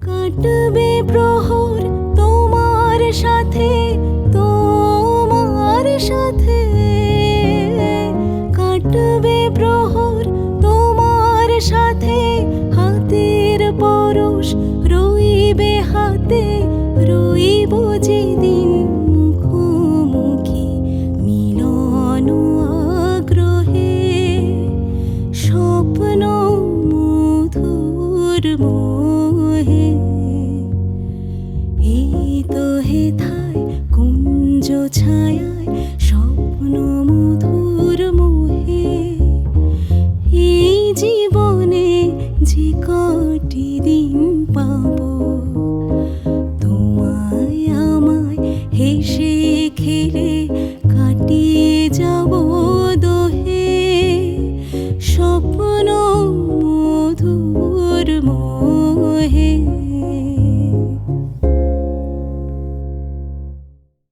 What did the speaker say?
কাটবে প্রহর তোমার সাথে, তোমার সাথে কাটবে প্রহর তোমার সাথে। হাতের পরশ রইবে হাতে, রইব যেদিন মুখোমুখি মিলন আগ্রহে। স্বপ্ন মধুর মোহে এই তো হেথায় কুঞ্জ ছায়ায় স্বপ্ন মধুর মোহে। এই জীবনে যে কটি দিন পাবো